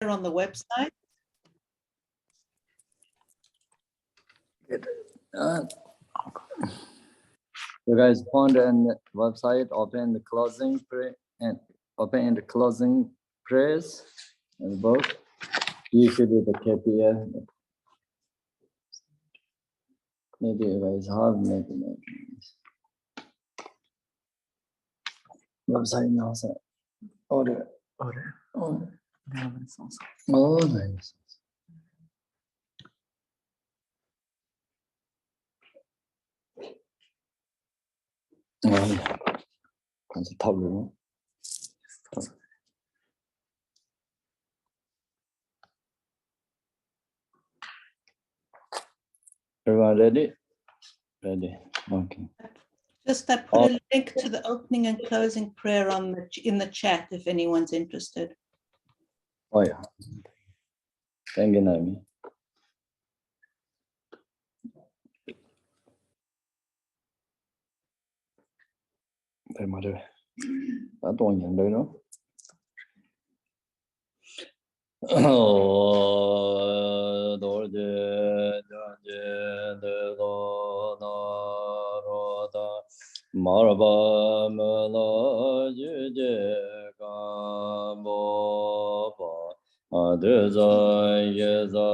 on the website. Good. You guys found on the website, open the closing prayer and open the closing prayers and book. Usually the KPF. Maybe you guys have maybe. Website now, sir. Order. Oh, nice. That's a top room. Everyone ready? Ready. Okay. Just I put a link to the opening and closing prayer in the chat if anyone's interested. Oh yeah. Thank you, Naomi. Very much. I don't know. Oh, Marba Mela Juje Gambo Adeza Yeza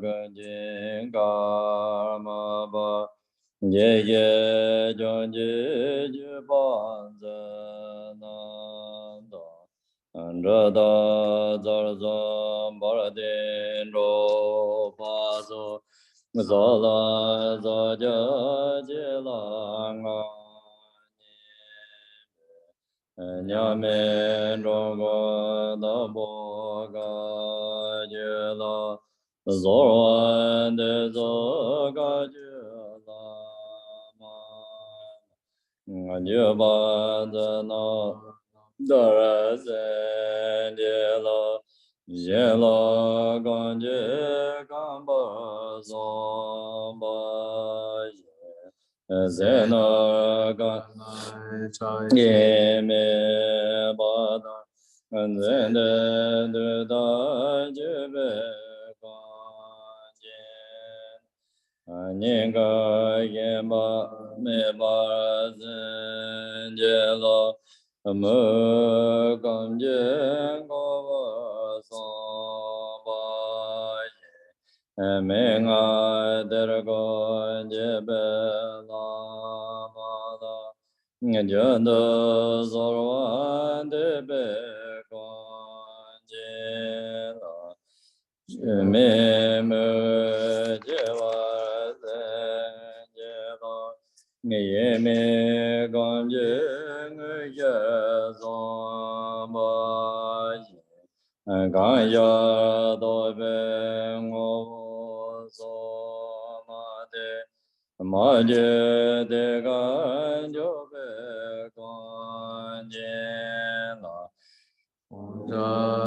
Ganjin Gamaba Ye Jonji Jubanzananda Andrada Zarzam Baradin Ro Paso Zola Zaja Jilanga Nyame Rongo Naboga Jila Zorwan de Zoga Jila Nyabandana Darazen Jila Jila Ganje Gamba Zomba Zena Yeme Bada and then the Dajebe Aninga Yema Meba Zenjela Amugamje Gova Soba Menga Dergo Jebela Bada Janda Zorwan de Begonjela Meme Jeva Zenjela Yeme Ganje Yazomba Ganya Dobe Ngo Somade Maje de Ganjobe Ganjela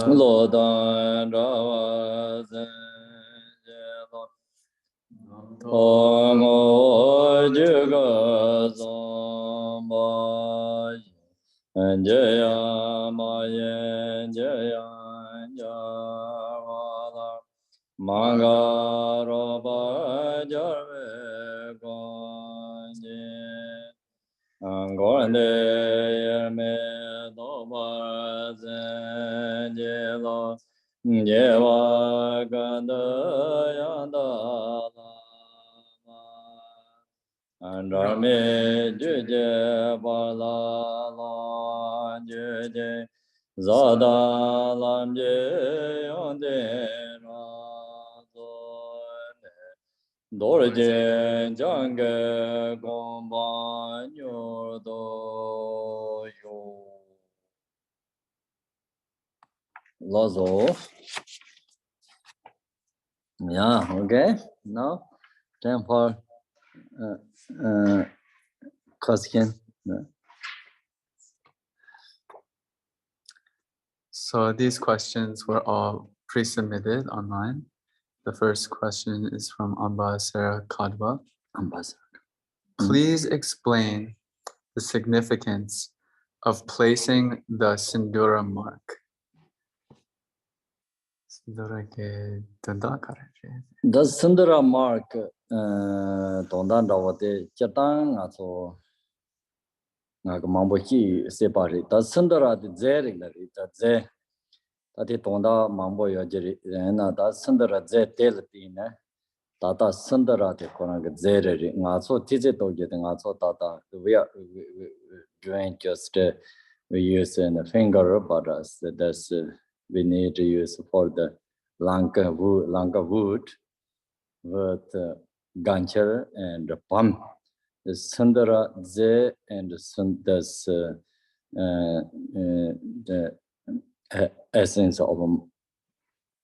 Lodan Rawa Zenjela Ongo Juga Zomba Jaya Mayen Jaya Jawala Mangaroba Jarve Gonje Angorne Yerme Doba Zenjela Jeva Ganda Yandala Andrame Juje Bala Juje Zada Lamje Yonde Razone Dorje Jange Gomba Nyordo Yo Lazo. Yeah, okay. Now time for question. So these questions were all pre-submitted online. The first question is from Amba Sarah Kadwa. Please explain the significance of placing the Sindura mark. Sindora tanda karache. Does Sundara mark Tondan Rawate Chatang also Mambochi separate? Does Sundara the Zeri that Ze Tati Tonda Mambo Yajiri and that's Sundara Ze Teletina Tata Sundara the Korang Zeri also Tizito getting also Tata we are doing just we use in a finger but that's we need to use for the Lanka wood with gancher and pam. The Sundara Ze and the essence of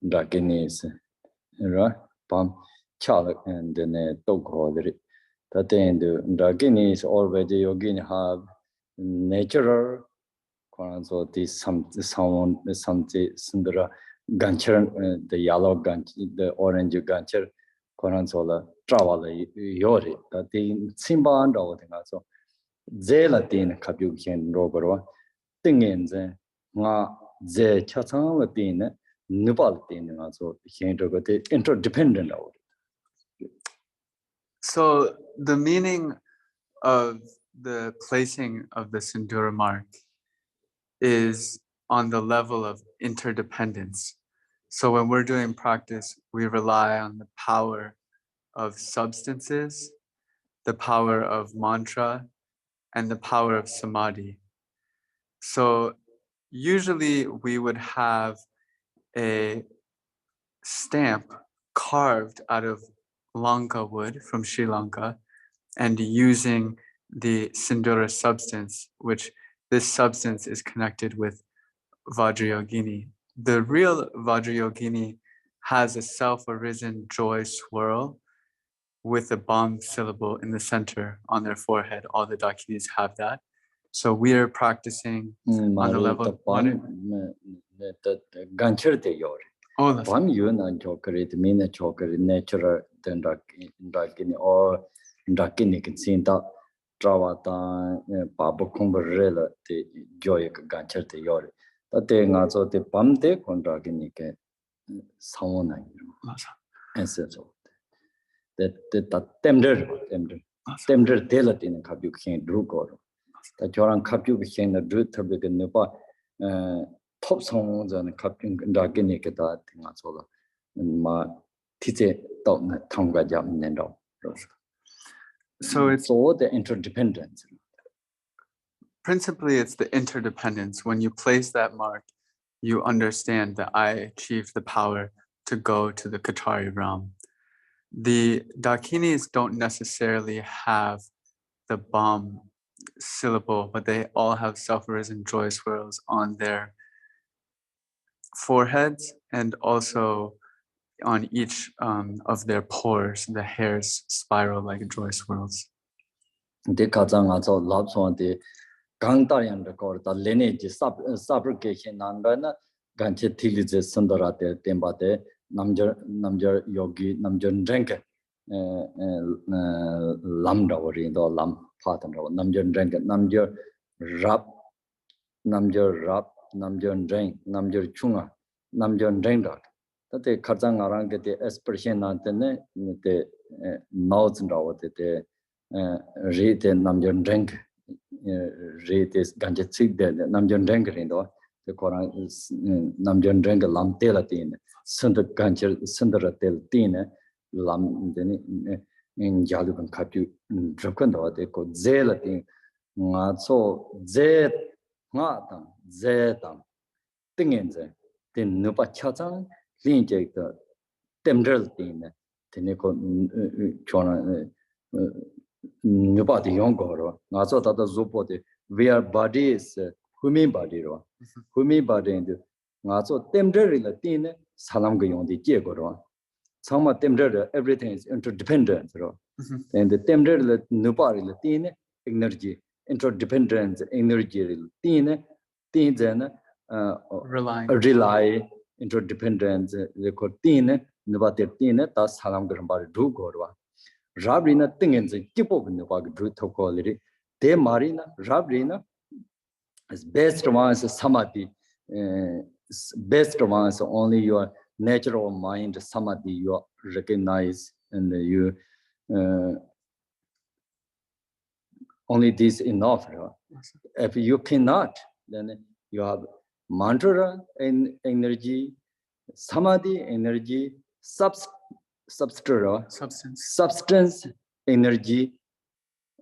Drakinis, right? Pam Chalak and then Tokhodri. That end Drakinis already Yogin have natural. So this sound Sundara gancher, the yellow gancher, the orange gancher. Koransola travel yori that the simba and all thing also zelatin kabukin robero things nga ze chatan latin nupaltin also interdependent out. So the meaning of the placing of the Sindura mark is on the level of interdependence. So when we're doing practice, we rely on the power of substances, the power of mantra, and the power of samadhi. So usually we would have a stamp carved out of Lanka wood from Sri Lanka and using the Sindura substance, which this substance is connected with Vajrayogini. The real Vajrayogini has a self-arisen joy swirl with a bomb syllable in the center on their forehead. All the Dakinis have that. So we are practicing on the level of Gancher de yori. Oh, that's One you and chocolate, mean a chocolate natural than Dakini or Dakini can see that Travata, Papa Kumbarella, the joy Gancher de yori. But they also the Pamte Kondakini Sauna and so that temder delat in a Kabu can do go. That you're on Kabu became a druid to begin the top songs and Kaping Dagini that thing as well. And my Tite Tonga Jam Nendo. So it's all the interdependence. Principally, it's the interdependence. When you place that mark, you understand that I achieved the power to go to the Khechari realm. The Dakinis don't necessarily have the bomb syllable, but they all have self-arisen joy swirls on their foreheads and also on each of their pores. The hairs spiral like joy swirls. The Kazang also loves on the Gangtarian record, the lineage subrogation and Ganche Tilis Sundarate, Tembate, Namjar Yogi, Namjan Drenke, Lambda or in the Lam pattern, Namjan Drenke, Namjar Rap, Namjan Drenk, Namjar Chunga, Namjan Drendak. That the Kazang Arang get the Aspiration Antenne, the Mouth and Raw, the read Namjan Drenk. Read this Ganjetsig, the Namjan Drenker in the Koran is Namjan Drenker Lam Telatin, Sundar Gancher, Sundaratel Tina, Lam in Jalukan Katu, Drukando, they called Zelatin, so Zet Matam, Zetam, Tingenze, the Nupa Chatan, Linjek the Temdrel Tin, the Nico Chona. Nobody younger, not so that the Zopoti, where body is human body, human body, and not so temporary Latin, Salamgayon the Jegoro. Some of temporary, everything is interdependent, and the temporary nobody Latin, energy, interdependent energy Latin, then rely, interdependent, the Cortine, Nobody Tine, that's Salamgan do Gorwa. Rabrina things in Kipo in the Wagdru quality. De Marina, Rabrina is best ones samadhi, best ones only your natural mind, samadhi, you recognize, and you only this enough. If you cannot, then you have mantra energy, samadhi energy, substance energy,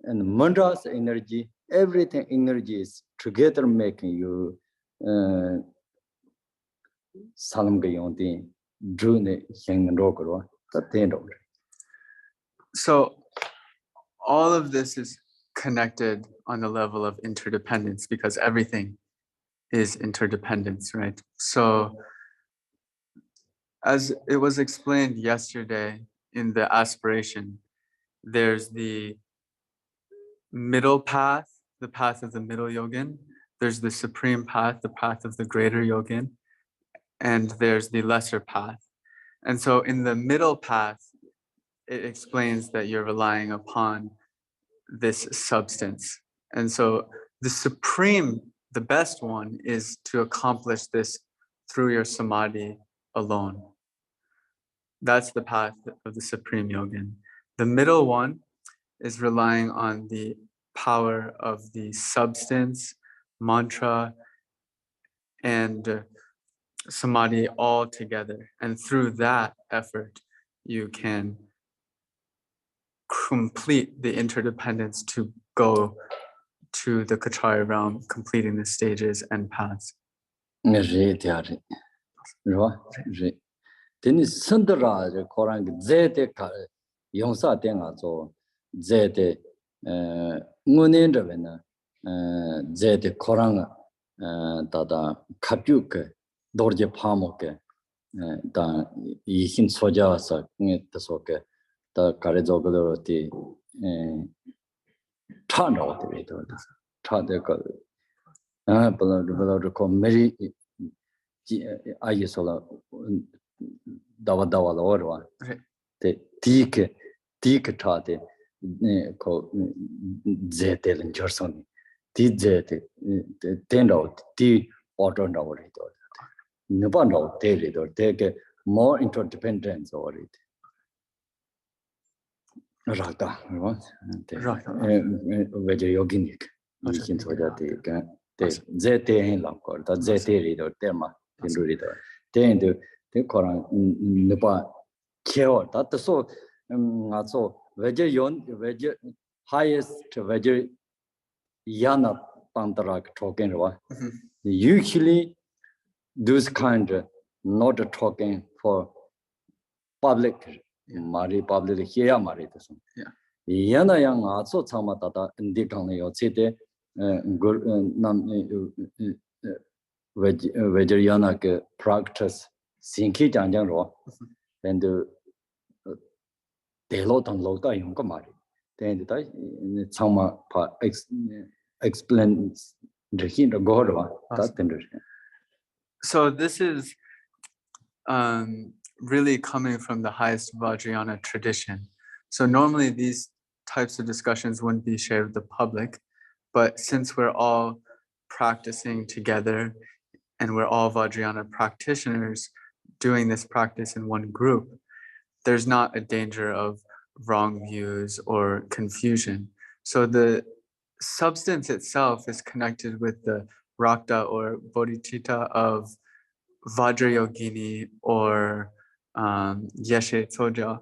and mantras energy. Everything energy is together making you salam gayonti drune yang rogro. So all of this is connected on the level of interdependence because everything is interdependence, right? So as it was explained yesterday in the aspiration, there's the middle path, the path of the middle yogin. There's the supreme path, the path of the greater yogin. And there's the lesser path. And so in the middle path, it explains that you're relying upon this substance. And so the supreme, the best one is to accomplish this through your samadhi alone. That's the path of the supreme yogin. The middle one is relying on the power of the substance, mantra, and samadhi all together. And through that effort, you can complete the interdependence to go to the Khechari realm, completing the stages and paths. Then Sandra Korang Zete Yonsa Tengazo Zete Munendavena Zete Koranga Tada Kapuk Dorje Pamoke Da Yihin Sojasa Tasoke Da Karizogoroti Tano Tadeka Below Mary Ayisola Dawa Lorwa, the Dik Tade, Zetel and Jerson, did Zete, the Tendo, the order over it. Nubano, take it or take more interdependence over it. Rata, Vajracharya Zete in Lankor, that Zete reader, Tema, in reader. Then the Koran Nuba Kyo, that's so Vajr highest Vajr Yana Pantarak talking. Usually, those kind not talking for public, Mari public here, Mari. Yana Yang also Samatata and Dikanio City, Vajrayana practice Sinki Janjaro and the lot on Lota Yunkamari. Then the Sama explains the hint of Gorva. So this is really coming from the highest Vajrayana tradition. So normally these types of discussions wouldn't be shared with the public, but since we're all practicing together and we're all Vajrayana practitioners doing this practice in one group, there's not a danger of wrong views or confusion. So the substance itself is connected with the Rakta or Bodhicitta of Vajrayogini or Yeshe Tsoja.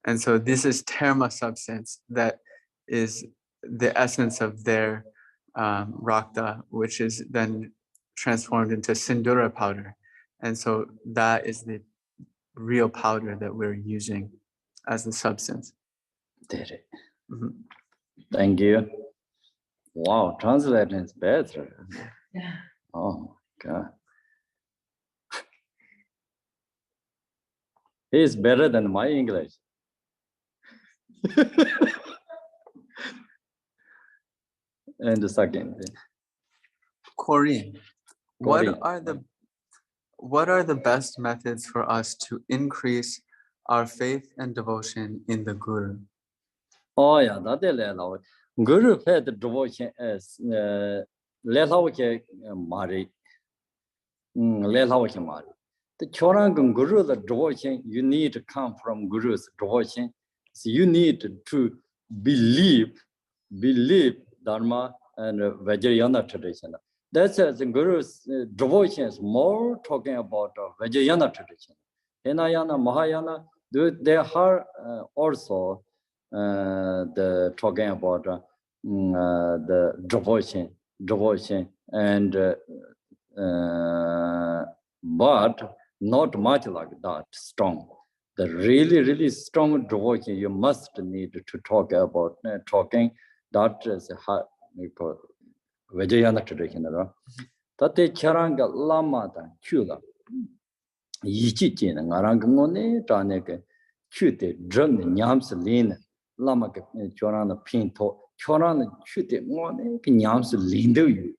And so this is terma substance that is the essence of their Rakta, which is then transformed into Sindura powder. And so that is the real powder that we're using as the substance. Thank you. Wow, translating is better. Yeah. Oh God. He's better than my English. And the second. Corinne, what are the best methods for us to increase our faith and devotion in the Guru? Oh yeah, that's the Guru faith devotion is Mari. The Chorang Guru, the devotion, you need to come from Guru's devotion. So you need to believe Dharma and Vajracharya tradition. That's the Guru's devotion is more talking about Vajracharya tradition. Hinayana, Mahayana, they are also the talking about the devotion, and but not much like that strong. The really strong devotion you must need to talk about talking. That is how we call Vajracharya tradition. Tate charanga lama da chula. Yichi jin ngarang ngone tane ke chute drum nyams lin lama ke chorana pinto chorana chute ngone ke nyams lindo yu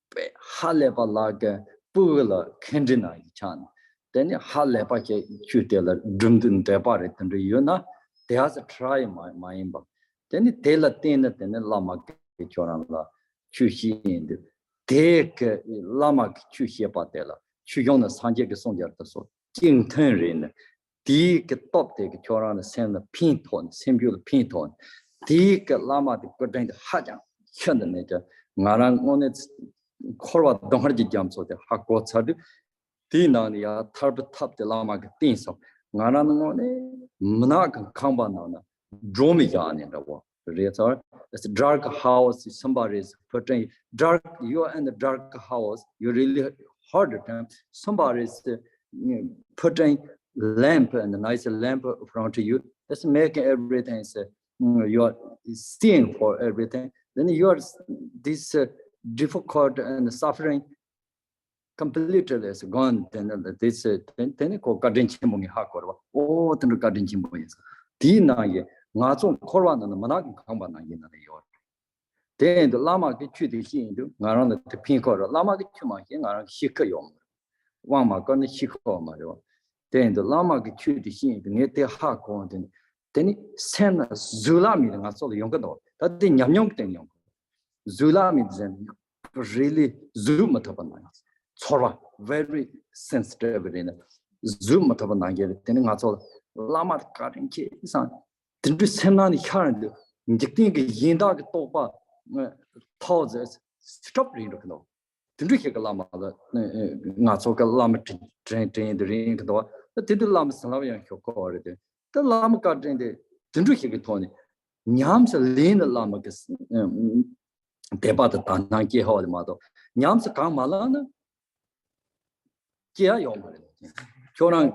pe haleba laga pula kendina chan. Then haleba ke chute la drum de bare tende yuna they has try my imba. Then tela tena tene lama ke chorana chushi indu take lama chushi patela chuyong na sanje ke songjar so king ten rin di ke top de ke choran sen the pin ton symbol pin ton di ke lama de godeng ha jang chen ne ja ngarang one korwa donghar ji Gyamtso de hakko chad di na ya tarb top de lama ke tin so ngarang one mna khamba na dromi ja ne da wo. It's a dark house, somebody is putting dark, you are in the dark house, you really hard time. Somebody is putting lamp and a nice lamp in front of you. That's making everything, you are seeing for everything. Then you are this difficult and suffering completely is gone. Then this then ko garden chimongi hakor. Oh, then garden chimongi. Dina ye. Ngazong Korwan and Manak Kambana in the York. Then the Lama get you the Hindu, Naran the Pinko, Lama get you my Naran Shikayom. One Magon Shiko Mario. Then the Lama get you the Hindu, near the Hakon, then it send a Zulami and I saw the younger dog. That thing young thing young. Zulami then really zoom at Sora, very sensitive in zoom at then I saw Lama cutting kids on. Didn't send on the current, injecting a yinda topa thousands, stop reading. Didn't you lama not so lama train the ring, but did the lama Salavian already. The lama got in the didn't you Tony? Nyams lean the lama debate Tanaki Hall model. Nyams come malana Kia Yom. Choran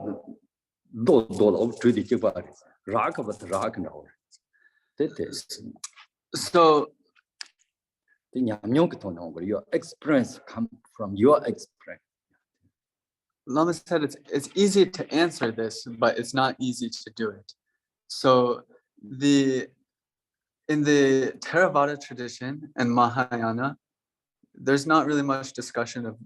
do to the Kibari. Rock of the rock and all. So your experience come from your experience. Lama said it's easy to answer this, but it's not easy to do it. So in the Theravada tradition and Mahayana, there's not really much discussion of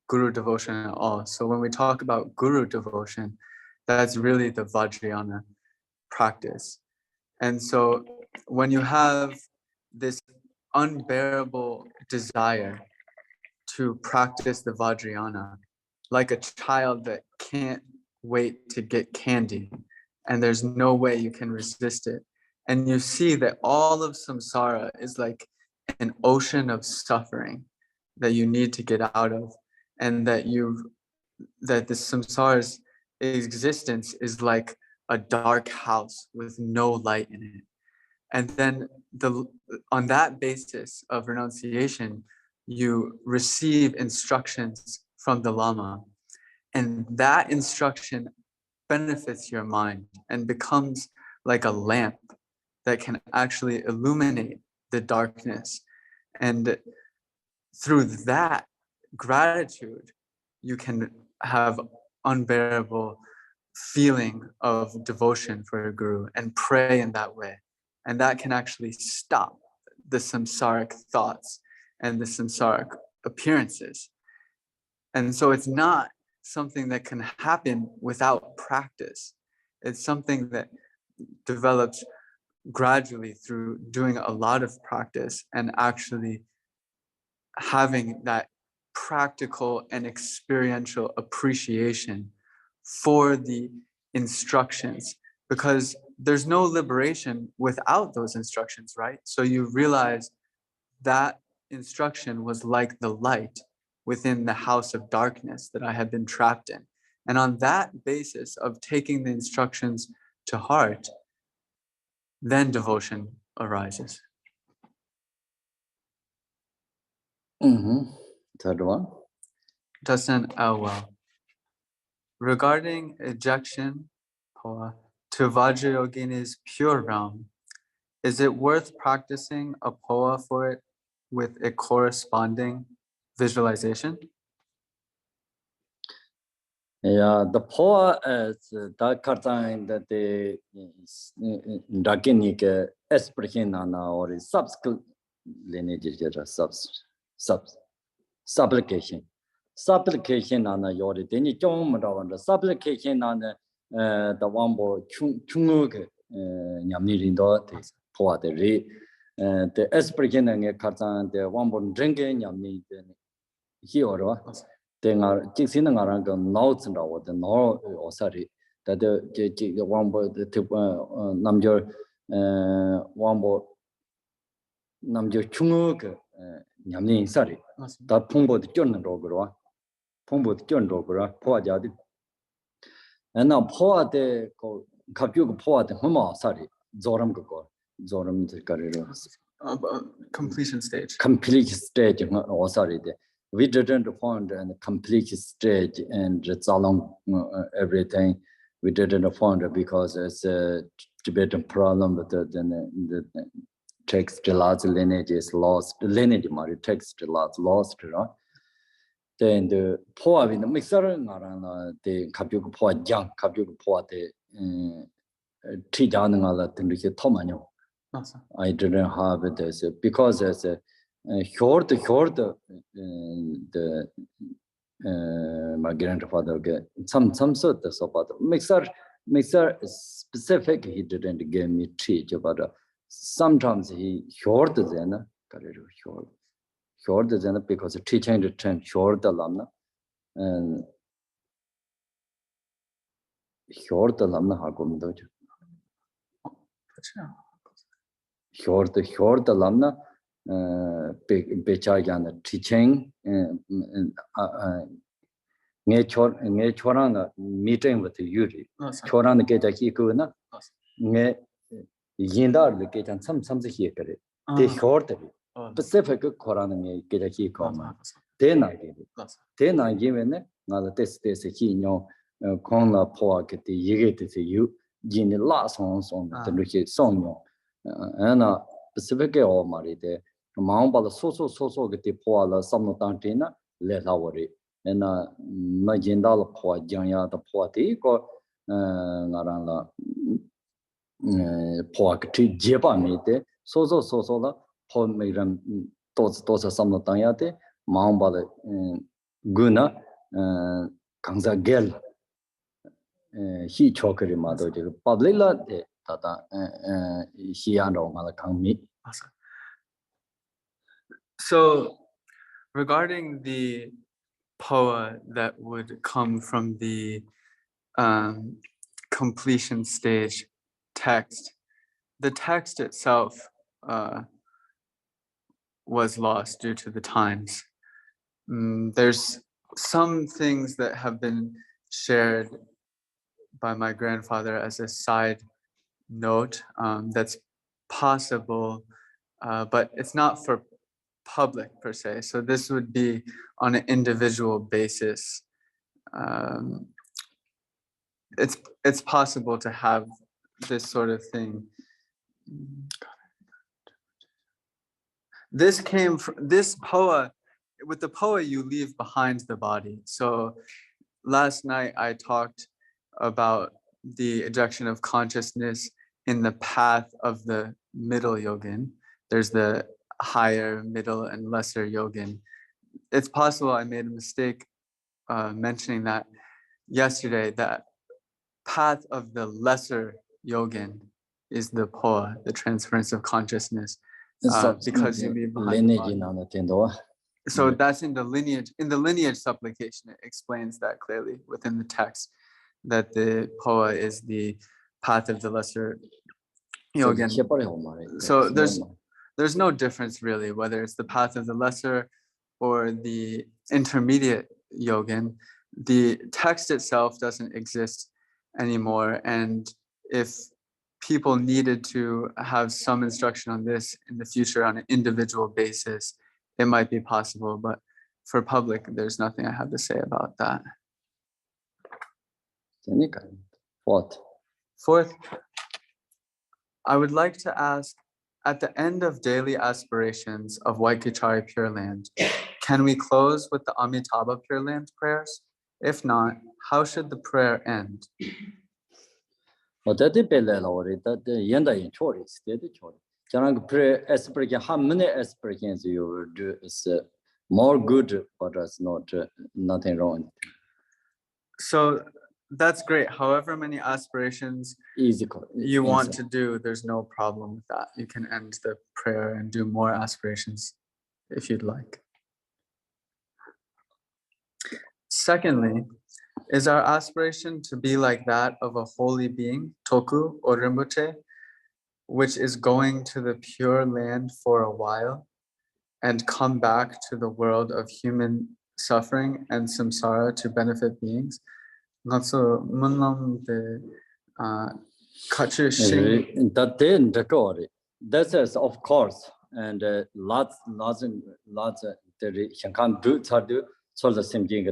Guru devotion at all. So when we talk about Guru devotion, that's really the Vajracharya practice. And so when you have this unbearable desire to practice the Vajracharya, like a child that can't wait to get candy and there's no way you can resist it, and you see that all of samsara is like an ocean of suffering that you need to get out of, and that the samsara's existence is like a dark house with no light in it. And then on that basis of renunciation, you receive instructions from the Lama. And that instruction benefits your mind and becomes like a lamp that can actually illuminate the darkness. And through that gratitude, you can have unbearable feeling of devotion for a guru and pray in that way. And that can actually stop the samsaric thoughts and the samsaric appearances. And so it's not something that can happen without practice. It's something that develops gradually through doing a lot of practice and actually having that practical and experiential appreciation for the instructions, because there's no liberation without those instructions, right? So you realize that instruction was like the light within the house of darkness that I had been trapped in. And on that basis of taking the instructions to heart, then devotion arises. Third one. Dustin Elwell. Regarding ejection to Vajrayogini's pure realm, is it worth practicing a poa for it with a corresponding visualization? Yeah, the poa is the cartain that the Dakinik expression or subsequent lineage supplication. Supplication on the yori, then you don't on the supplication on the wambo chunguk Yamnindo poa the re the expression and a cartan, the wambo drinking Yamni here. Then are Jixin and notes and over the no or sorry that the one the tip number number chunguk Yamni sorry that Pumbo the John Rogura Pumbo the John Rogura poa jadi and now poa the Kapuk poa the Huma sorry Zoram go Zoram the career Completion stage. Complete stage or sorry we didn't find a complete stage and it's along everything. We didn't find it because it's a Tibetan problem, but the text lots lineage is lost. The lineage the text lots lost, right? Then the poa in the mixer the Kapuk poa young Kapuk poa the Tijan thing to Tomano. I didn't have it as because as a short the my grandfather get some sort of about mixer specific he didn't give me teach about sometimes he short then short then because teaching the trend short the lamna and short the lamna hagum do short the lamna Bechagan teaching Chorana meeting with the Yuri. Chorana get a hikuna Yindar the gate and some here. They short Pacific Korana get a hikoma. Then I gave it. Then I given it. Now the test is a he no Kona poa get the Yigate to you, Gini last songs on the Lucky song. And Pacific or Marite. Mount so get the poa some tantina, let our and Majindal poa Janya the poati go Narana poa Jepa mete, so la po made those some tanyate, Mount Bala Guna Kunzang Gel he chokeri mother, Pablila de Tata he and all Malakami. So, regarding the poa that would come from the completion stage text, the text itself was lost due to the times. There's some things that have been shared by my grandfather as a side note that's possible, but it's not for public per se. So this would be on an individual basis. It's possible to have this sort of thing. This came from this poa. With the poa, you leave behind the body. So last night I talked about the ejection of consciousness in the path of the middle yogin. There's the higher, middle, and lesser yogin. It's possible I made a mistake mentioning that yesterday, that path of the lesser yogin is the poa, the transference of consciousness, because you leave behind the body. So that's in the lineage supplication. It explains that clearly within the text. that the Poa is the path of the lesser yogin. So there's no difference really, whether it's the path of the lesser or the intermediate yogin. The text itself doesn't exist anymore, and if people needed to have some instruction on this in the future on an individual basis, it might be possible, but for public, there's nothing I have to say about that. Fourth, I would like to ask, at the end of daily aspirations of White Khechari Pure Land, can we close with the Amitabha Pure Land prayers? If not, how should the prayer end? How many aspirations you will do is more good, but it's not nothing wrong. So that's great. However many aspirations you want to do, there's no problem with that. You can end the prayer and do more aspirations if you'd like. Secondly, is our aspiration to be like that of a holy being, Toku or Rinpoche, which is going to the Pure Land for a while and come back to the world of human suffering and samsara to benefit beings? Not so that is of course, and lots can do so the same thing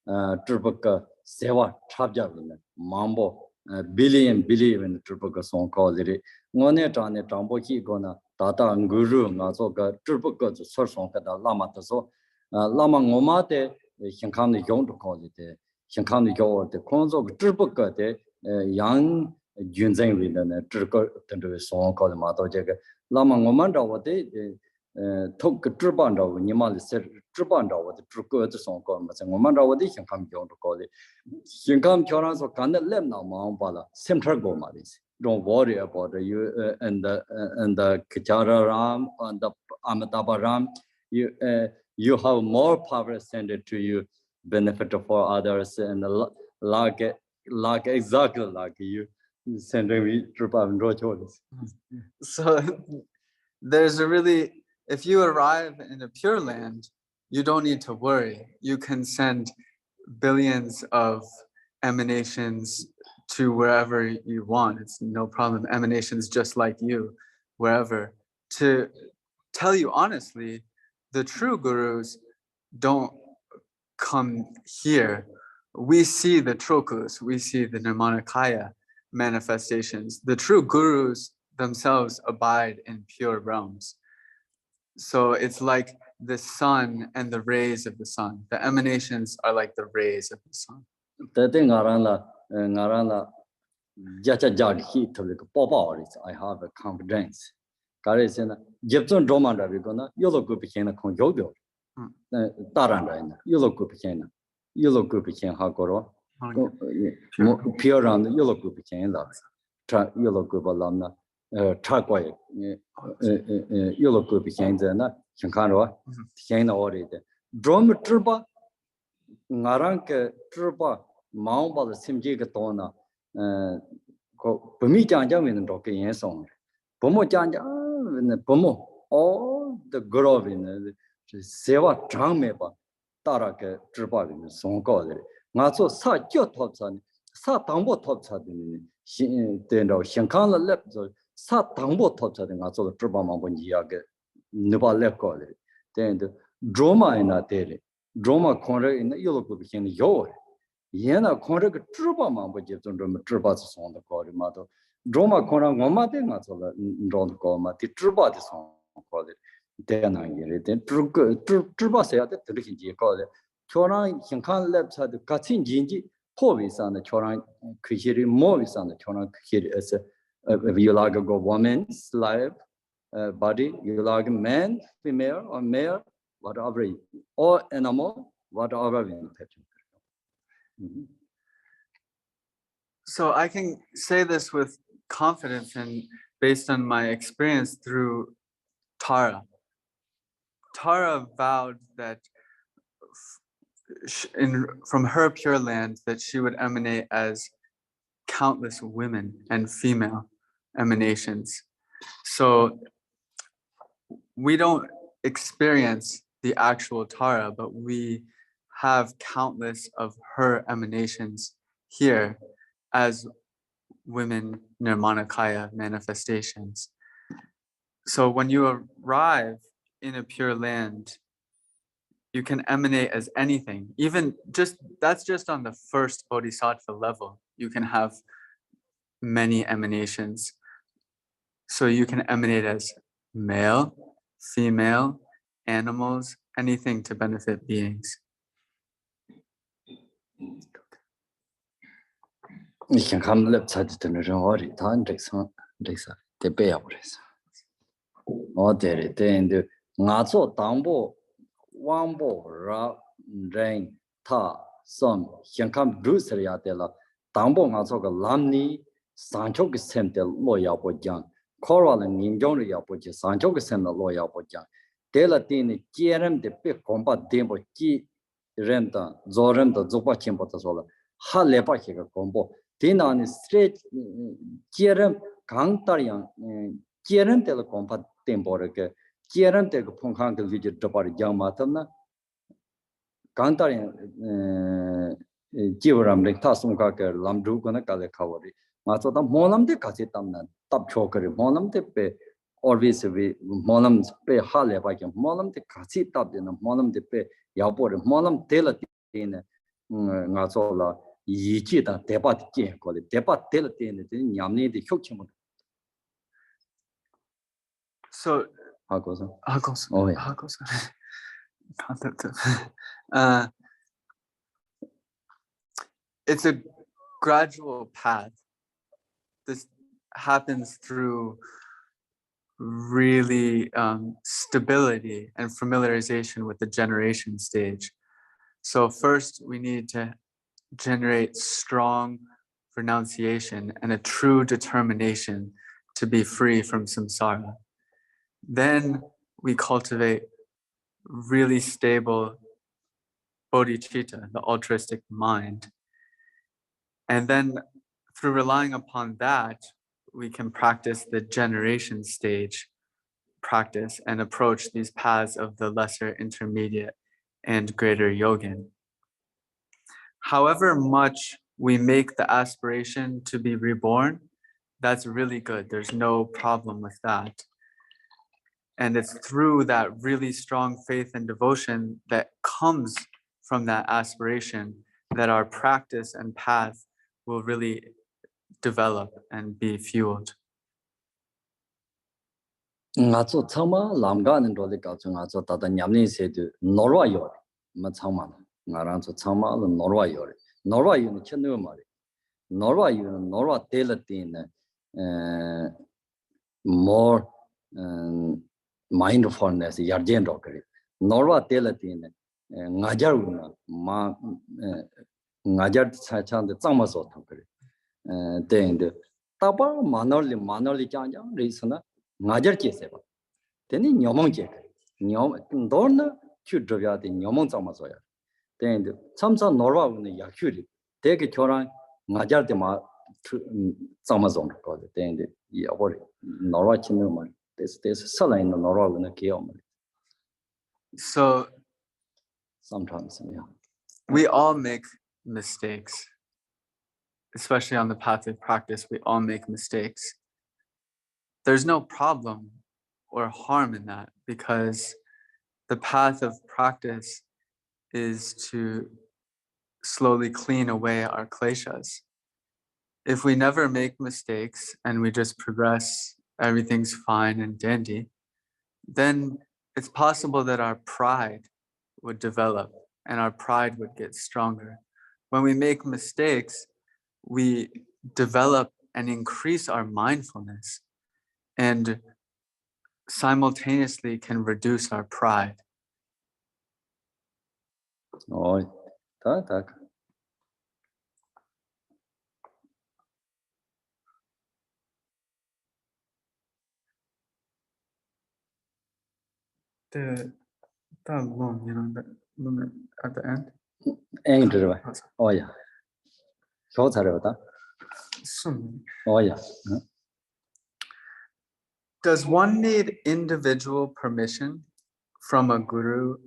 Drupchö Seva Topgyal Mambo billion in Drupchö song called it Ngone Tane Tamboki Gona Tata Guru Nazoga Drupchö song the Lama so Lama Ngomate Shankan the Yon to call it Shankan the Yo the Kunzang Drupchö de young Kunzang with the Drupchö song called Mato Jaga Lama Ngomanda what they took Drupanda Nimal said Drupanda what the Drupchö song called Ngomanda what they can come to call it. Shinkam Choras or Kanda Lemna Mambala, Central Gomaris. Don't worry about you and the Khechari Ram and the Amitabha Ram. You have more power sent it to you, benefit for others, and like exactly like you sending me Drupa. So there's a really, if you arrive in a Pure Land, you don't need to worry. You can send billions of emanations to wherever you want. It's no problem. Emanations just like you, wherever. To tell you honestly, the true gurus don't come here. We see the trokus, we see the Nirmanakaya manifestations. The true gurus themselves abide in pure realms. So it's like the sun and the rays of the sun. The emanations are like the rays of the sun. I have a confidence. Gyamtso Domanda Vigona, Yolo group became a conjogo. Taranda, Yolo group became Yolo group became Hakoro, Pure around the Yolo group became that. Yolo group alumna, Trachte, Yolo group became the Shankara, Shana already. Drum Truba, Naranka Truba, Mount Simjigatona, Pumijanja in Doki song. Pomo Janja, Pomo, all the grove in the Seva Trameba, Taraka Tribal, song called it. Naso Sa Jotopsan, Sa Tambo Topsad in Shankala left, Sa Tambo Topsad in Naso Tribamabunjiaga, Nuba left called it. Then the Droma in a daily, Droma corner in the yellow became your. Yena corner Tribamabujit on the Tribas on the Corimato. Droma Kona Gomate Matsola Ron Goma, the Truba song called it. Then I get it. Then Truba said that the Riki called it. Choran Shankan Labs had the Katsin Jinji, Povis on the Choran Khechari, Movis on the Choran Khechari as you like a woman's life, body, you like man, female, or male, whatever, or animal, whatever in the So I can say this with confidence and based on my experience through Tara. Tara vowed that from her pure land, that she would emanate as countless women and female emanations. So we don't experience the actual Tara, but we have countless of her emanations here as women Nirmanakaya manifestations. So when you arrive in a pure land, you can emanate as anything. Even that's just on the first bodhisattva level. You can have many emanations. So you can emanate as male, female, animals, anything to benefit beings. Ich kann Zeit den Genre dann Jackson der Beables. Oder den Nazo Dambo Wambo Ra Rain Ta Son Hiankam Bruceria de la Dambo Nazo Lamni Sancho Sem de Loya Bojang Coral and Ninjon Yapoji Sancho Sem the Loya Bojang de la Tini Jerem de Pe Combat Dembo Ki Renta Zorem the Zopa Chimpotasola Halepa Combo Dinani straight Jerem Kangtarian Jerem de la Combat Temporake Jerem de Ponkan Visit Topar Gyamtso Kangtarian Jivaram Tasumka Lamdu Gona Kalekawari. Maso the Monam de Kasitam Top Choker, Monam de Pe always we Monam Pe Hale by Monam de Kasitap in Monam de Pe Yapor, Monam Telatin Nasola Yichita Debat call it Debat Telatin Yamni the Hochim. So how goes oh yeah. It's a gradual path. This happens through really stability and familiarization with the generation stage. So first we need to generate strong renunciation and a true determination to be free from samsara. Then we cultivate really stable bodhicitta, the altruistic mind. And then through relying upon that, we can practice the generation stage practice and approach these paths of the lesser, intermediate, and greater yogin. However much we make the aspiration to be reborn, that's really good. There's no problem with that. And it's through that really strong faith and devotion that comes from that aspiration that our practice and path will really develop and be fueled. Nazo Tama Lamgan and Rolika Nazo Tata Yamni said Norwa Yor, Matama, Naranzo Tama, Norwa Yor, Norwa Yun Chenumari, Norwa Yun, Norwa Telatin, more mindfulness, Yarjan Rockery, Norwa Telatin, Najaruna, Najar Sachan, the Samazo Tokeri, then the Taba Manoli Janja, reasoner. Najar Cheseba. Then in Yomong Jek, Dorna, Chudravia, the Yomong Samasoya. Then Samsa Norwa in the Yakuri, take a Choran, Najar de Ma Samazon, called it. Then the Norwa Chinuma. There's Sala in the Norwa in the Kiom. So sometimes, yeah. We all make mistakes, especially on the path of practice, we all make mistakes. There's no problem or harm in that because the path of practice is to slowly clean away our kleshas. If we never make mistakes and we just progress, everything's fine and dandy, then it's possible that our pride would develop and our pride would get stronger. When we make mistakes, we develop and increase our mindfulness and simultaneously can reduce our pride. Oh, tak. The long, the at the end. Angel. Oh, yeah. Oh, yeah. Does one need individual permission from a guru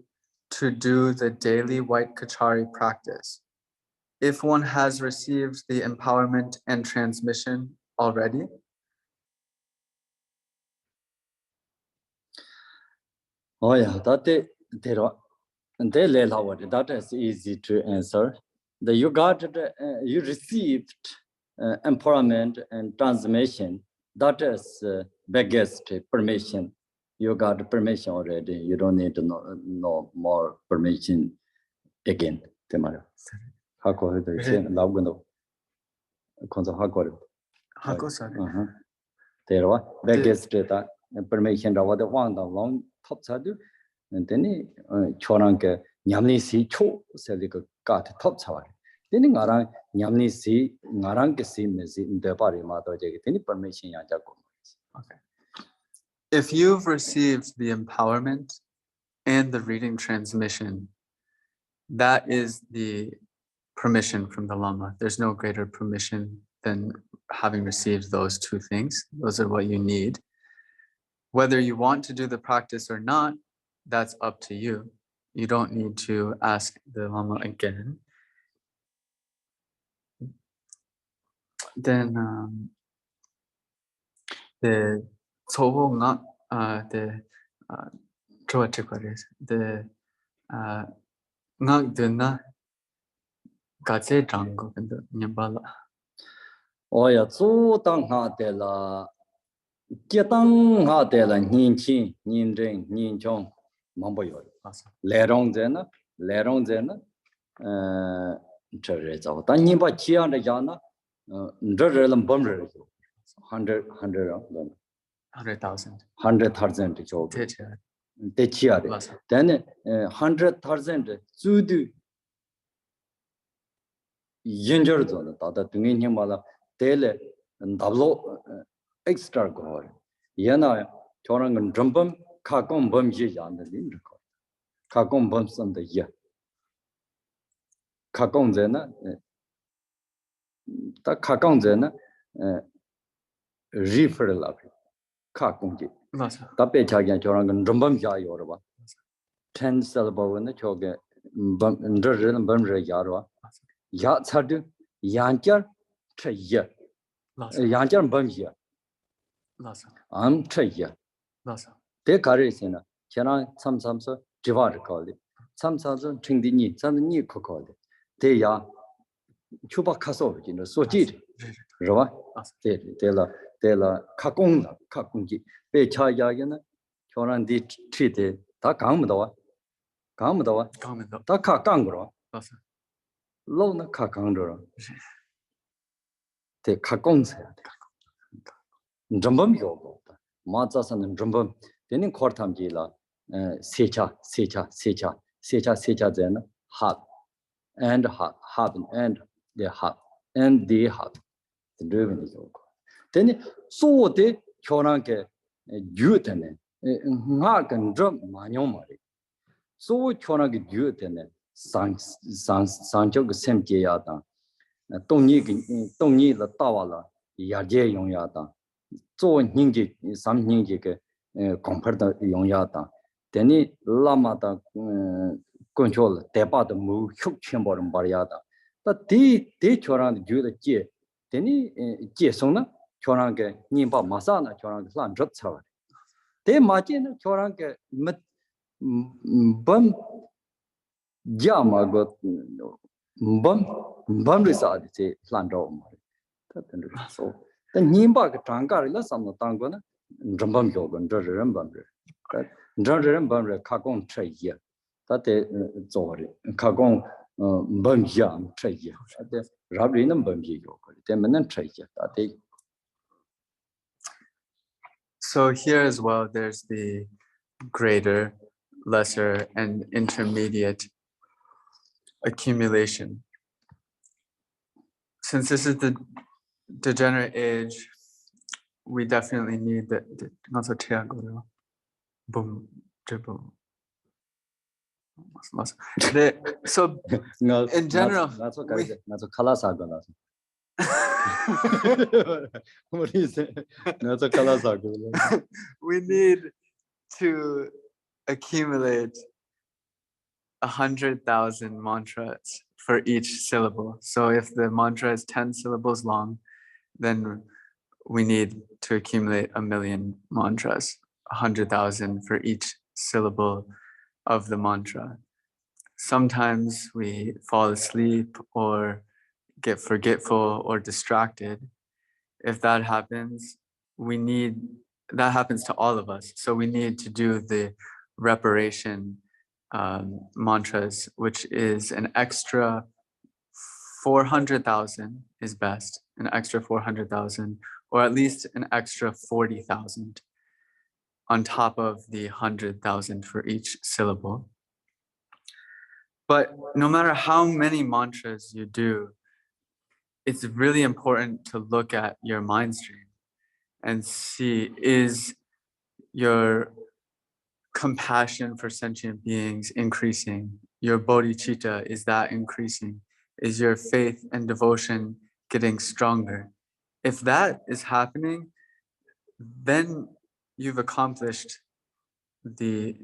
to do the daily White Khechari practice if one has received the empowerment and transmission already? Oh, yeah. That is easy to answer. You received empowerment and transmission. That is biggest permission. You got permission already. You don't need to no more permission again. Biggest permission long top side. And then Choranke Yamni si cho selica got top tower. Then Narang Yamni si Naranke si mesi in the body mother any permission. Okay. If you've received the empowerment and the reading transmission, that is the permission from the Lama. There's no greater permission than having received those two things. Those are what you need. Whether you want to do the practice or not, that's up to you. You don't need to ask the Lama again. Then the Tsobo not the Ngak Duna Gatse Drango and the Nyambala. Oh, yeah, so tang ha de la Getang ha de la Ninchi, Ninjing, Ninchong, Mamboyo. Lerong Zena, Teresa. Taniba Chia and Jana, Drerelam Bummer, 100,000 job. Then 100,000 Sudu Ginger zone, Tata Tunginimala, Tele and Dablo extra gore. Yana Torang and Drumbum, Kakom Bumji on the Lindco. Kakom bumps on the year. Kakon Zena, the Kakon Zena, refer love. Kakungi. Tape Chagan Torang and Drumbum Jai Yorba. 10 syllable in the Choga, Bumre Yarwa. Yatsadu, Yanker, Treya. Yanker Bumja. I'm Treya. They carry in a Chana, some Jivar called it. Some Chingdini, some new called it. They are Chuba Caso, so did. Rova, they la Kakunga, Kakungi, Becha Yagana, Choran did treated Takamdawa, Takangro, Lona Kakandro. The Kakons Drumbum Yogo, Mazas and Drumbum, then in Kortam Gila, Secha, then hub, and the hub, and the hub. The driven is yoga. Then so the Choranke Jutene, Nark and Drum Manyomari. So Choranke Jutene, Sanchok Semkiata. Don't need the Tawala, Yaje Yongyata. So Ningi, some Ningi compared to Yongyata. Then Lamata control, Tepa the move, Chuk Chamber and Bariata. But they Choran do the Jay. Then Jesona, Choranke, Nimba Masana, Choran Lan Drupchö. They imagine Choranke Bum Jama got Bum reside, say Lando. So the Nimba Tankar, some of Tangona, Drumbum Yogan, Drumber. Drumber, Kakon Trey here. That is sorry, Kakon Bumjam Trey here. Rabrinum Bumji Yoga, Temen Trey here. So here as well, there's the greater, lesser, and intermediate accumulation. Since this is the degenerate age, we definitely need the not so boom, dribble. So in general, we need to accumulate 100,000 mantras for each syllable. So if the mantra is 10 syllables long, then we need to accumulate 1,000,000 mantras, 100,000 for each syllable of the mantra. Sometimes we fall asleep or get forgetful or distracted. If that happens, that happens to all of us. So we need to do the reparation mantras, which is an extra 400,000 is best, an extra 400,000, or at least an extra 40,000 on top of the 100,000 for each syllable. But no matter how many mantras you do, it's really important to look at your mind stream and see, is your compassion for sentient beings increasing? Your bodhicitta, is that increasing? Is your faith and devotion getting stronger? If that is happening, then you've accomplished the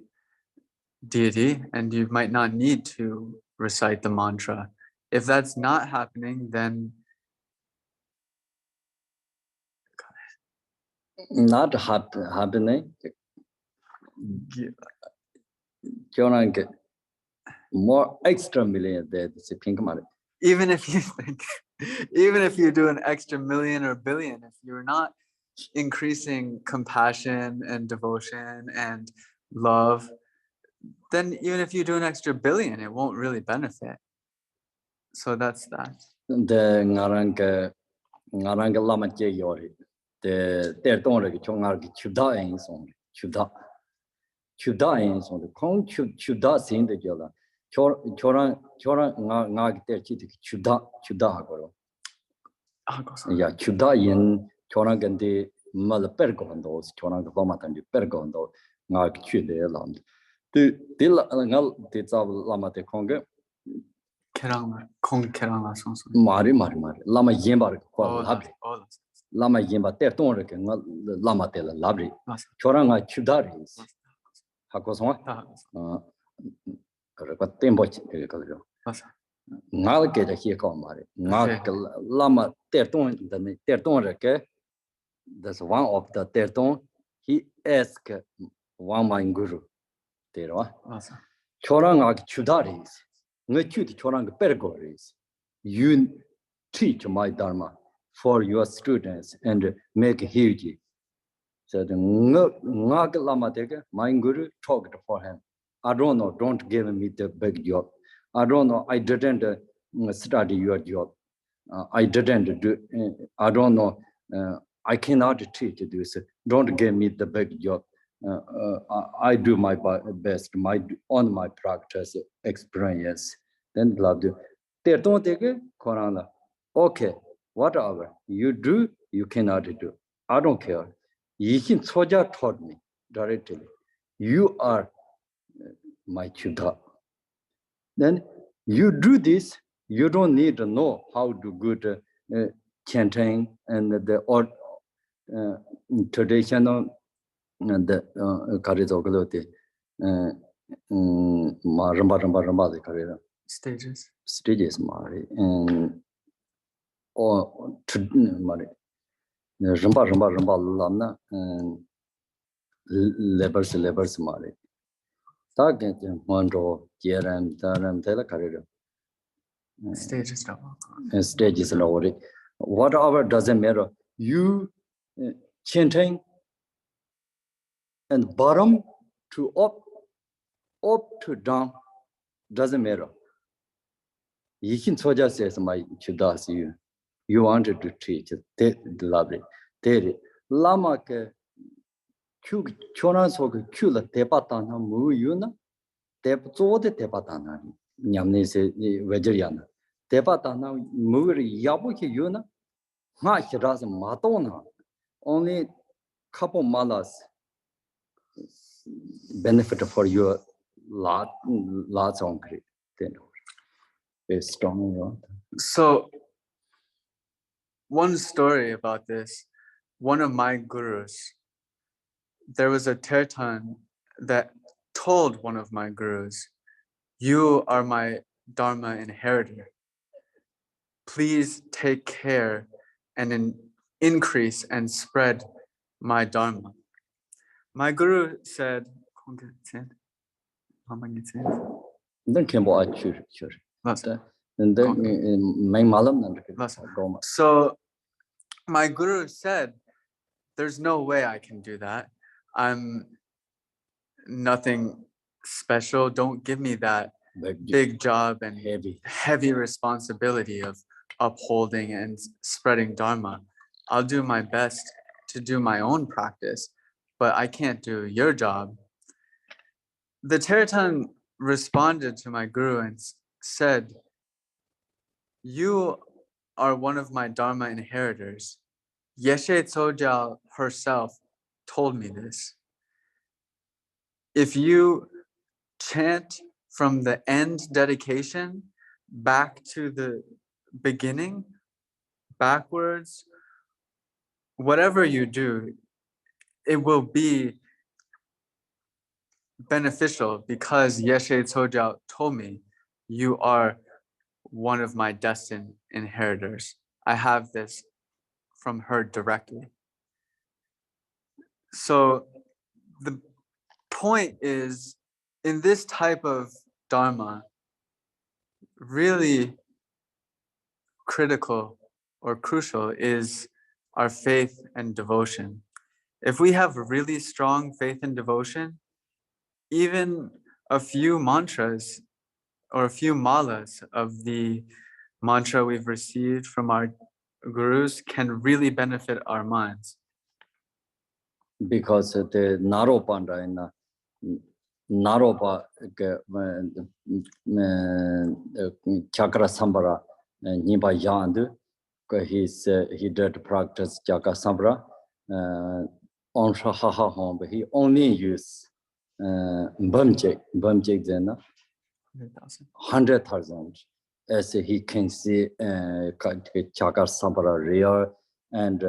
deity and you might not need to recite the mantra. If that's not happening, then not happening. More extra million that is pink money. Even if you do an extra million or billion, if you're not increasing compassion and devotion and love, then even if you do an extra billion, it won't really benefit. So that's that. The ngaranga lama che yori. The tertonre chongar chuda in song. Chuda in song. Kong chuda sin the jola. Choran nga ter chit chuda hagoro. Yeah, chuda in choran gandi mal pergondo, choran lama tandi pergondo, nga chude land. The ngal the lama te konge. Kerala songs. Mari lama yembar ko labri. Lama yemba ter tonre ke lama te labri. Choranga chudari. Hakoswa. Kare tembo chikalo. Ngal ke he ko mari. Ngal lama ter tonre ke. That's one of the ter ton. He asked one my guru. Terwa. Choranga chudari. You teach my dharma for your students and make huge. So the Lama my guru talked for him. I don't know, don't give me the big job. I don't know, I didn't study your job. I didn't do, I don't know, I cannot teach this. Don't give me the big job. I do my best, on my practice experience. Then loved you. Don't take it, Korana. Okay, whatever you do, you cannot do. I don't care. Yichin Soja taught me directly. You are my chuda. Then you do this, you don't need to know how to good chanting and the traditional and the Karizogalote Ramba stages Mari and or Mari Ramba Lana and Lebers Mari. Target Mondo, Jeram, Taram, Tela Carrier. Stages already. Whatever doesn't matter. You chanting and bottom to up to down doesn't matter. Yichin Soja says my chudas you wanted to teach the lovely. There Lama ke choran so kula tepatana mu yuna tep zode tepatana nyamne se Vajracharya tepatana muri yabuki yuna ma hiras matona only couple malas benefit for your lots on great. It's strong. So, one story about this, one of my gurus, there was a Tertan that told one of my gurus, "You are my Dharma inheritor. Please take care and increase and spread my Dharma." My guru said, so my guru said, "There's no way I can do that. I'm nothing special. Don't give me that big job and heavy responsibility of upholding and spreading Dharma. I'll do my best to do my own practice, but I can't do your job." The Teratan responded to my guru and said, "You are one of my Dharma inheritors. Yeshe Topgyal herself told me this. If you chant from the end dedication back to the beginning, backwards, whatever you do, it will be beneficial because Yeshe Topgyal told me you are one of my destined inheritors. I have this from her directly." So the point is, in this type of Dharma, really critical or crucial is our faith and devotion. If we have really strong faith and devotion, even a few mantras or a few malas of the mantra we've received from our gurus can really benefit our minds. Because the Naropanda in Naropa Chakra Sambara Niba Yandu, he did practice Chakra Sambara on Shahaha home, but he only used Bumjek then 100,000. As he can see Chakra Sambara real and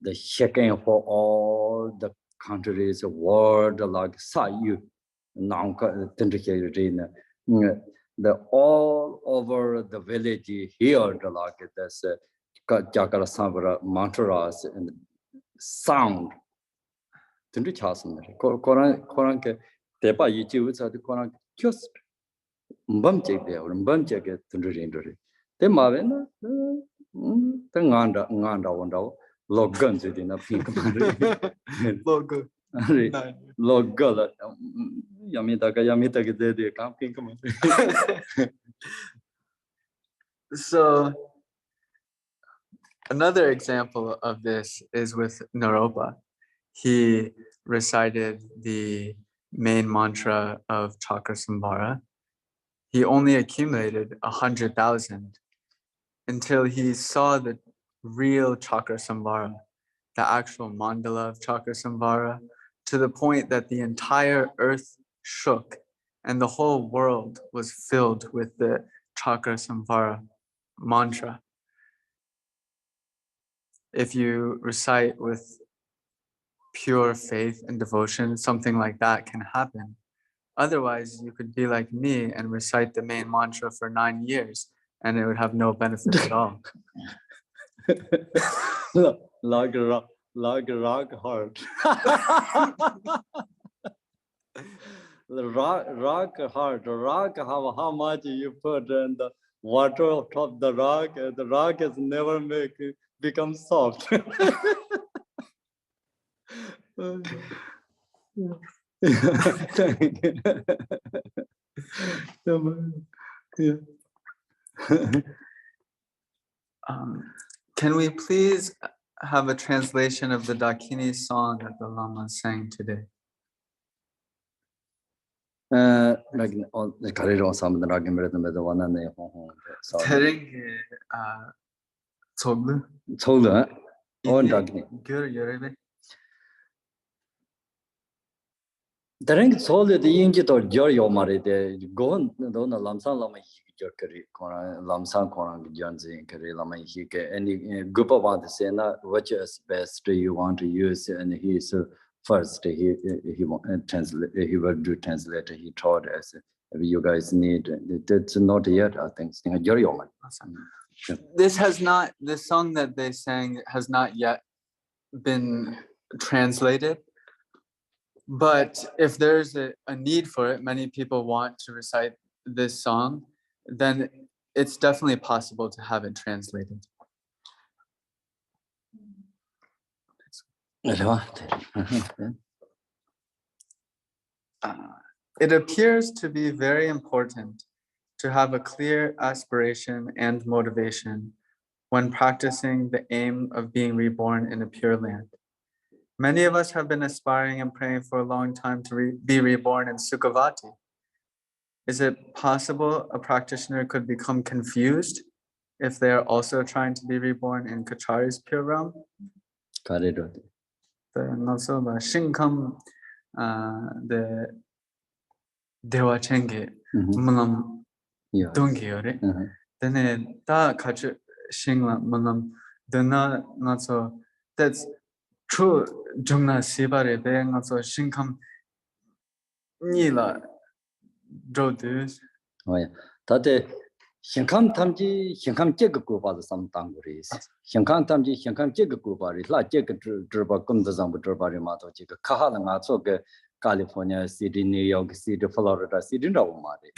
the shaking for all the countries, world like Sayu, the all over the village here, like this Chakra Sambara mantras and sound. Koran Tepa Yichi the Koran just Bumjek there, Bumjek Tundri. The Mavena, the Nganda window. Log guns in a pink logo. Logo. Yamitaka de camping. So another example of this is with Naropa. He recited the main mantra of Chakra Sambhara. He only accumulated 100,000 until he saw the real Chakra Sambhara, the actual mandala of Chakra Sambhara, to the point that the entire earth shook and the whole world was filled with the Chakra Sambhara mantra. If you recite with pure faith and devotion, something like that can happen. Otherwise, you could be like me and recite the main mantra for 9 years and it would have no benefit at all. Like rock hard. rock hard. Rock, how much you put in the water on top of the rock is never become soft. Can we please have a translation of the Dakini song that the Lama sang today? The ring solid the injit or Jorio Mari, the go on the Lamsan Lama Hikari, Lamsan Korang Janzi, Kari Lama Hike, any group of others, which is best you want to use, and he's first he translate, he will do translator, he taught us. If you guys need it's not yet, I think. This song that they sang has not yet been translated. But if there's a need for it, many people want to recite this song, then it's definitely possible to have it translated. It appears to be very important to have a clear aspiration and motivation when practicing the aim of being reborn in a pure land. Many of us have been aspiring and praying for a long time to be reborn in Sukhavati. Is it possible a practitioner could become confused if they are also trying to be reborn in Khechari's pure realm? The Shinkam, the Dewa Chenge, Mulam Dungi, then da Kachu Shingla Mulam, Dana not so that's true. Jumna Sibare, they not so Shinkam Nila Drodus. Oh, yeah. Tate Shinkam Tamji, Shinkam Jekakuba, some tanguris. Shinkam Tamji, Shinkam Jekakubari, La Jek Drba Kumdazam Drubari Mato, Kahalangatsoke, California City, New York City, Florida City, no Mari.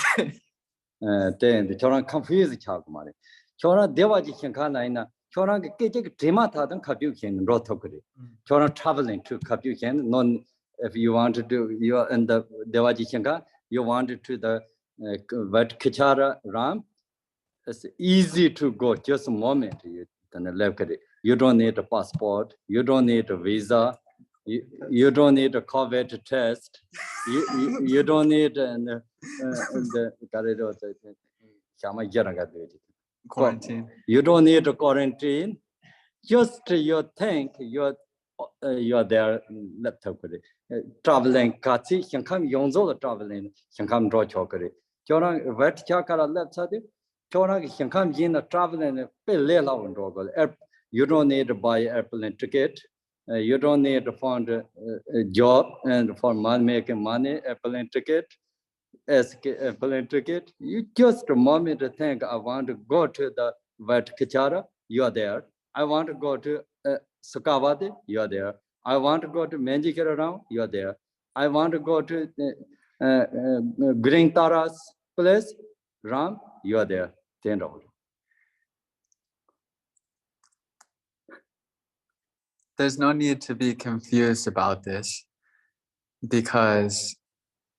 Then the Choran confused Chagmari. Chora Devaji Shinkana, Choran Kijik Trimata and Kabukin, Rotokuri. Choran traveling to Kabukin, non if you want to do you and the Devaji Shinka, you want to the White Khechari Ram. It's easy to go just a moment. You don't need a passport, you don't need a visa, you don't need a COVID test, you don't need Quarantine. You don't need a quarantine. Just you think you're there traveling Katsi, Shankam Yonzo traveling, Shankam draw chokeri. Chorang wet chakara left side, Chorang Shankam Jin traveling Pelela and Rogel. You don't need to buy airplane ticket, you don't need to find a job and for man making money, airplane ticket, airplane ticket. You just a moment to think I want to go to the White Khechari, you are there. I want to go to Sukhavati, you are there. I want to go to Menjikara Ram, you are there. I want to go to Green Tara's place, Ram, you are there. There's no need to be confused about this because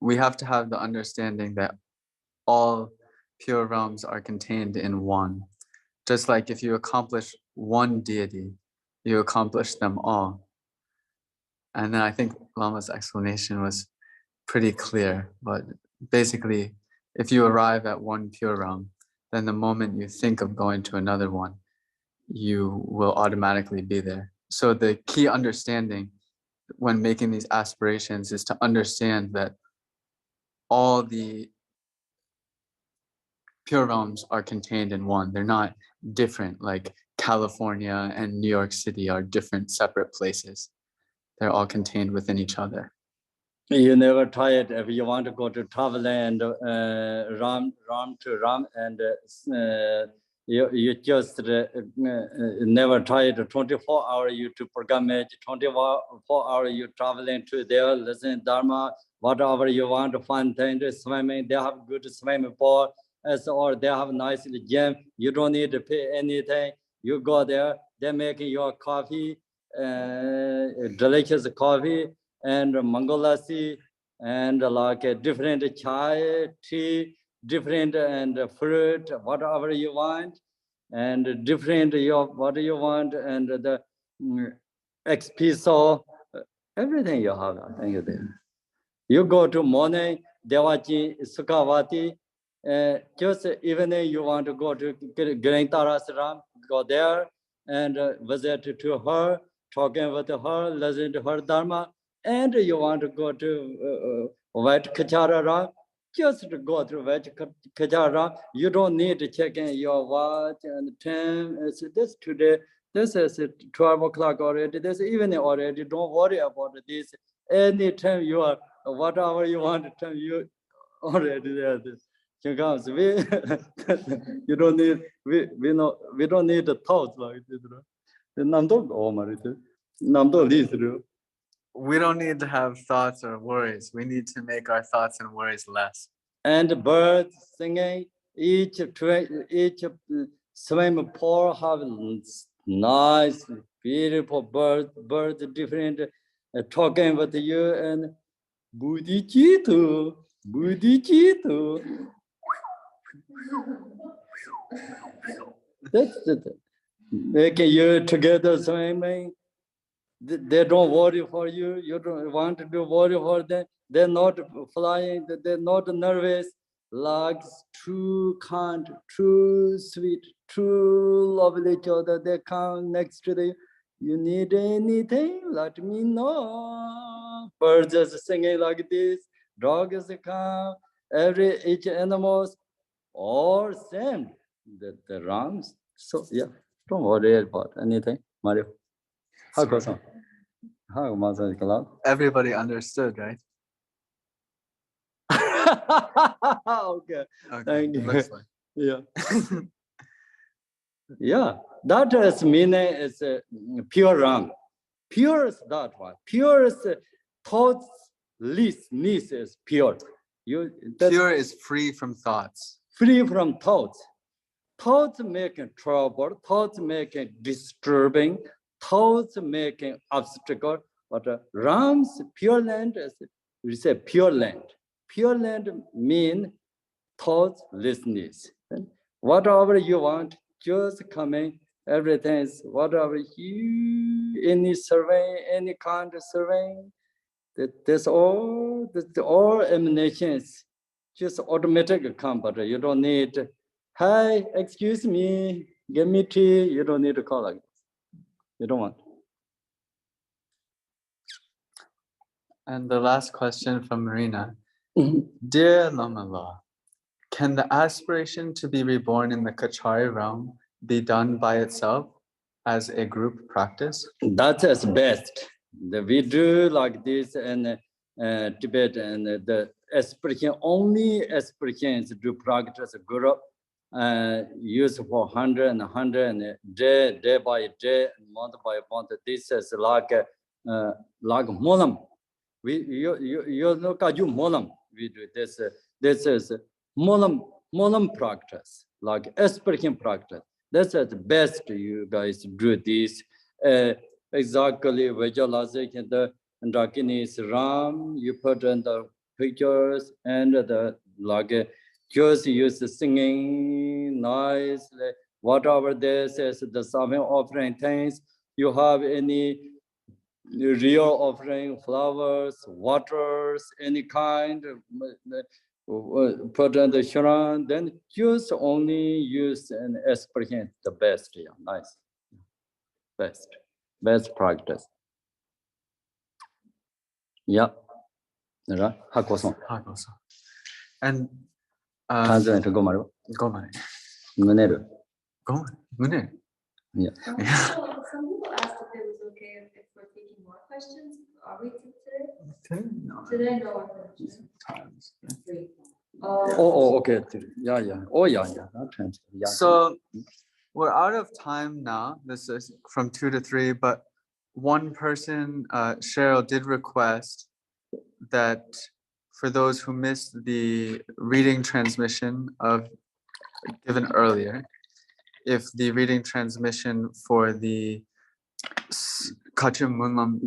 we have to have the understanding that all pure realms are contained in one. Just like if you accomplish one deity, you accomplish them all. And then I think Lama's explanation was pretty clear, but basically, if you arrive at one pure realm, then the moment you think of going to another one, you will automatically be there. So the key understanding when making these aspirations is to understand that all the pure realms are contained in one. They're not different, like California and New York City are different separate places. They're all contained within each other. You never try it if you want to go to travel and Ram to Ram and you just never try it. 24 hours you to program it, 24 hours you traveling to there, listen Dharma, whatever you want to find things, swimming, they have good swimming pool, or they have nice gym, you don't need to pay anything, you go there, they make your coffee, delicious coffee, and Mangolasi, and like a different chai, tea, different and fruit, whatever you want, and different what you want, and the expiso, everything you have, I think there. You go to morning, Devaji, Sukhavati, just even if you want to go to Green Tarasram, go there and visit to her, talking with her, listen to her Dharma. and you want to go to White Khechari, just go to White Khechari. You don't need to check in your watch and time. It's this today. This is 12 o'clock already. This evening already. Don't worry about this. Anytime you are, whatever you want to tell you already there. You don't need. We don't need the thoughts like this. We don't need to have thoughts or worries. We need to make our thoughts and worries less. And birds singing, each swimming pool have nice, beautiful birds different, talking with you and Buddhichitu. That's it. Making you together swimming. They don't worry for you. You don't want to worry for them. They're not flying. They're not nervous. Like too kind, too sweet, too lovely each other. They come next to you. You need anything? Let me know. Birds are singing like this. Dogs come. Each animals all same. The rhymes. So yeah, don't worry about anything, Mario. Everybody understood, right? Okay. Thank you. Looks like. Yeah. Yeah, that is meaning is pure realm. Pure is that one. Pure is thoughts least is pure. Pure is free from thoughts. Free from thoughts. Thoughts making trouble, thoughts making disturbing, thoughts making obstacle. But Ram's pure land is, we say pure land. Pure land mean thoughts lessness. Whatever you want, just coming, everything is whatever you, any survey, any kind of survey, that's all emanations, just automatic come, but you don't need, hi, excuse me, give me tea. You don't need to call like this. You don't want. And the last question from Marina. Dear Lama, can the aspiration to be reborn in the Khechari realm be done by itself as a group practice? That's as best. We do like this in Tibet, and the aspiration, only aspirations do practice guru, use for 100 and 100 and day by day, month by month. This is like molam. You look at you molam. We do this. This is molam practice, like aspiration practice. That's the best you guys do this. Exactly visualization, the Dakinis Ram, you put in the pictures and the like just use the singing nicely. Whatever this is the seven offering things. You have any real offering, flowers, waters, any kind, put in the Sharan, then just only use an aspiration, the best, yeah, nice. Best practice. Yeah. Hakoson. And Translate go Mario. Gomane. Muneru. Mune. Yeah. Some people asked if it was okay if we're taking more questions. Are we today? No. Today, no. Three. Oh, okay. Yeah. Oh, yeah. Yeah. So we're out of time now. This is from 2 to 3, but one person, Cheryl, did request that for those who missed the reading transmission given earlier, if the reading transmission for the Kachim Munlam,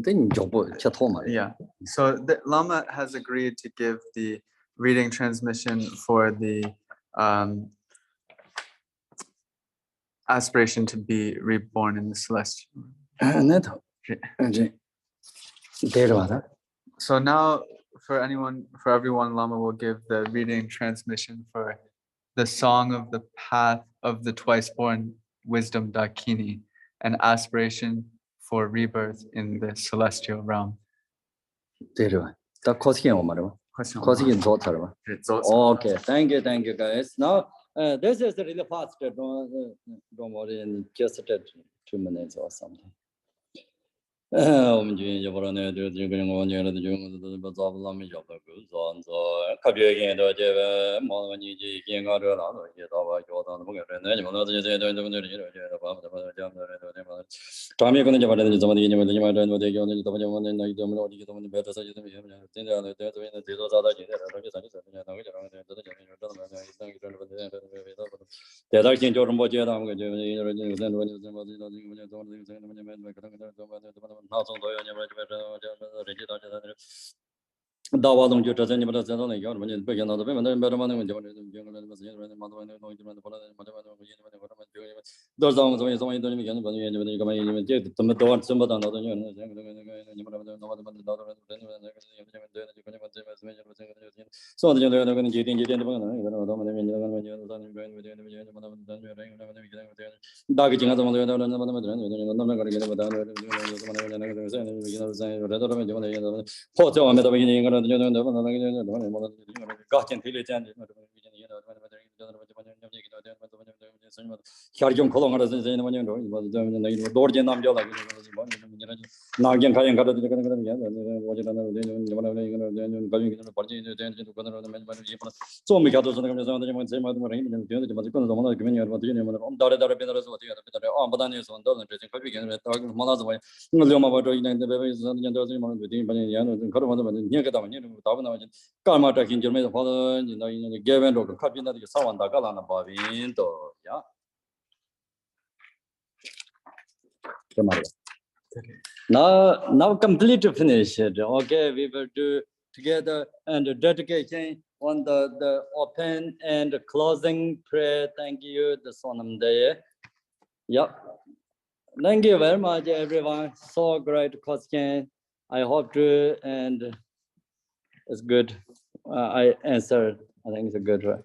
yeah. So the Lama has agreed to give the reading transmission for the aspiration to be reborn in the celestial. So now for everyone, Lama will give the reading transmission for the song of the path of the twice born wisdom Dakini, an aspiration for rebirth in the celestial realm. There. The question Omar. Question. Question daughter. Okay. Okay, thank you guys. Now this is really fast. Don't worry, in just 2 minutes or something. 다와동 주저전이 받아서 전에 여러 번에 배경 나도 배면 배로만은 문제 혈경 콜롱하라 선생님 뭐냐 도르제 남겨라 나경 가연 가다 그런 좀 가도 저는 그러면서 제가 뭐 되는 맞고 너무 그러면 여러분 다래 배달해서 어떻게 아 바다에서 온다는 이제 거기 걔네 딱 몰아서 봐 료마 버도 있는데 배에서 저는 뭐 되는 반이 야는 걸어마다 니가 다만 답은 나오지 깔마다 긴절면서 받은 나 이제 개변도 카피나도 사완다 가라나 바빈도 야 Now complete to finish it. Okay, we will do together and dedication on the open and closing prayer. Thank you, the Sonam Day. Yep. Thank you very much, everyone. So great question. I hope to, and it's good. I answered. I think it's a good one.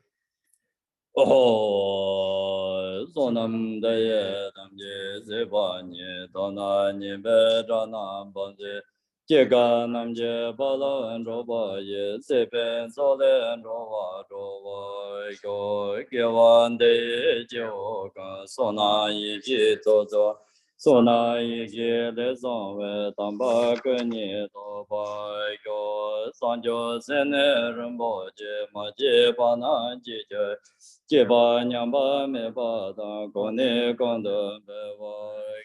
Sonam Daye Namje Zebanye Donani Bedana Bonze Jega Namje Bala and Robaye Sepen Sole and Rova Yo Gewan De Joga Sona Yi Tozo Sona Yi Lezon Tamba Gani Toba Yo Sanjo Sene Ramboje Maje Bana Jije Jeba Nyamba Meba Da Gone Gondo Beva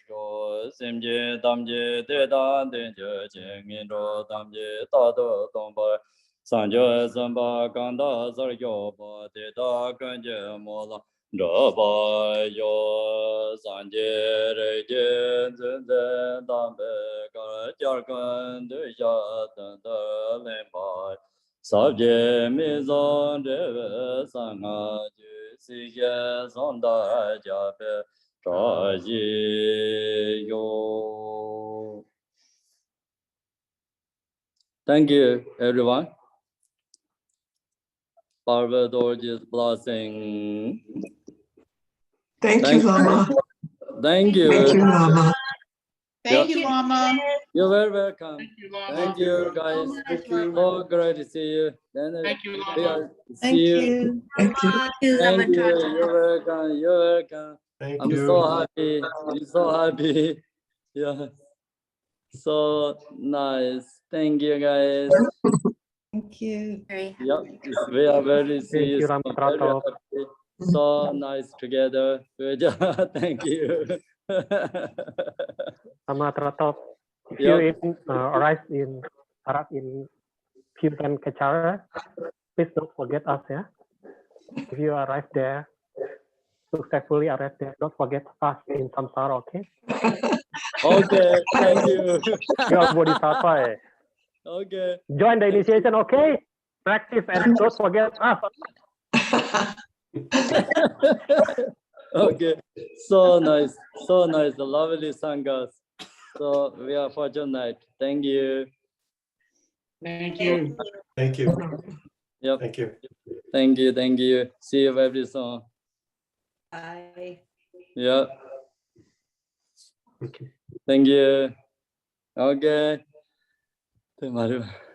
Yo Simje Damje Dedan Denje Jengin Ro Damje Tado Tomba Sanjo Zamba Ganda Zaryo Ba Deda Ganje Mola Raba Yo Sanje Rejen Zenzen Dambe Gar Jargan De Yatan Da Lemba Sabje Mizon Deve Sanga Sige Zonda Jabe Raji Yo. Thank you, everyone. Barbados blessing. Thank you, Lama. Thank you. Thank you, Lama. Thank you, Lama. You're very welcome. Thank you, Lama. Thank you, guys. Thank you. So great to see you. Then Thank you, we Lama. are Thank see you. you. Thank you. Thank you. You're welcome. You're welcome. Thank I'm you. so happy. I'm so happy. Yeah. So nice. Thank you, guys. Thank you. Yeah, we are very Thank serious. you, Rama Very Trato. happy. So nice together. Good job. Thank you. Rama Trato. If Yep. you arrive in Kunzang Chöling, please don't forget us, yeah. If you arrive there, successfully arrive there, don't forget us in Samsara, okay? Okay. Thank you. You are Bodhisattva. Eh? Okay. Join the initiation, okay? Practice and don't forget us. Okay. So nice. So nice. Lovely sanghas. So we are fortunate. Thank you. Thank you. Thank you. Yep. Thank you. Thank you. Thank you. See you very soon. Bye. Yeah. Okay. Thank you. Okay. 네, 말해봐.